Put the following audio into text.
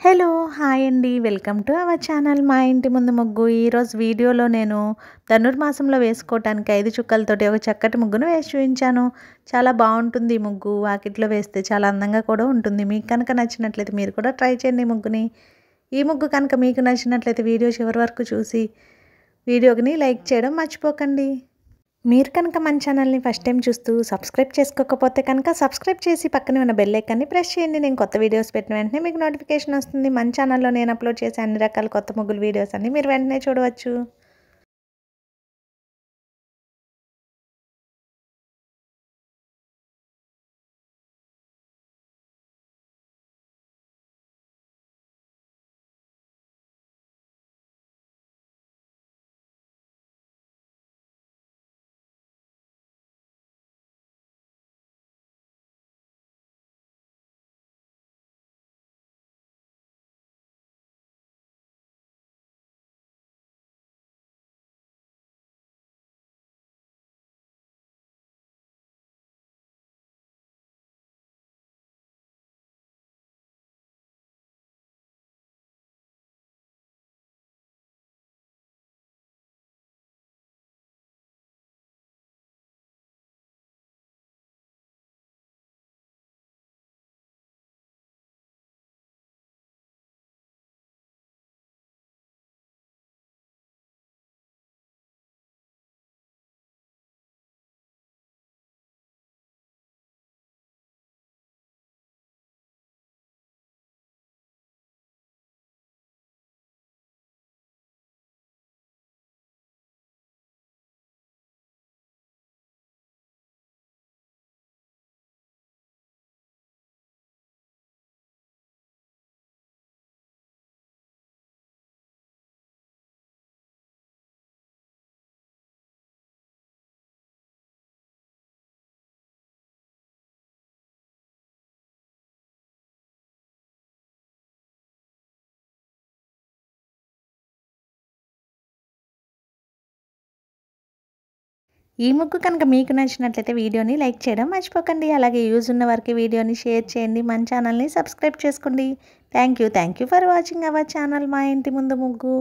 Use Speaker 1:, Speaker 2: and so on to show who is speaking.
Speaker 1: Hello! Hi అండి. Welcome to our channel మా ఇంటి ముందు ముగ్గు. ఈరోజు వీడియోలో నేను ధనుర్మాసంలో వేసుకోవటానికి 5 చుక్కలతోటి ఒక చక్కటి ముగ్గును వేసి చూయించాను. చాలా బావుంటుంది ఈ ముగ్గు. వాకిట్లో వేస్తే చాలా అందంగా కూడా ఉంటుంది. మీకు కనుక నచ్చినట్లయితే మీరు కూడా ట్రై చేయండి ఈ ముగ్గుని. ఈ ముగ్గు కనుక మీకు నచ్చినట్లయితే వీడియో చివరి వరకు చూసి వీడియోని లైక్ చేయడం మర్చిపోకండి. మీరు కనుక మన ఛానల్ని ఫస్ట్ టైం చూస్తూ సబ్స్క్రైబ్ చేసుకోకపోతే కనుక సబ్స్క్రైబ్ చేసి పక్కనే ఉన్న బెల్ ఐకాన్ని ప్రెస్ చేయండి. నేను కొత్త వీడియోస్ పెట్టిన వెంటనే మీకు నోటిఫికేషన్ వస్తుంది. మన ఛానల్లో నేను అప్లోడ్ చేసే అన్ని రకాల కొత్త ముగ్గులు వీడియోస్ అన్ని మీరు వెంటనే చూడవచ్చు. ఈ ముగ్గు కనుక మీకు నచ్చినట్లయితే వీడియోని లైక్ చేయడం మర్చిపోకండి. అలాగే యూజ్ ఉన్న వారికి వీడియోని షేర్ చేయండి. మన ఛానల్ని సబ్స్క్రైబ్ చేసుకోండి. Thank you for watching our channel మా ఇంటి ముందు ముగ్గు.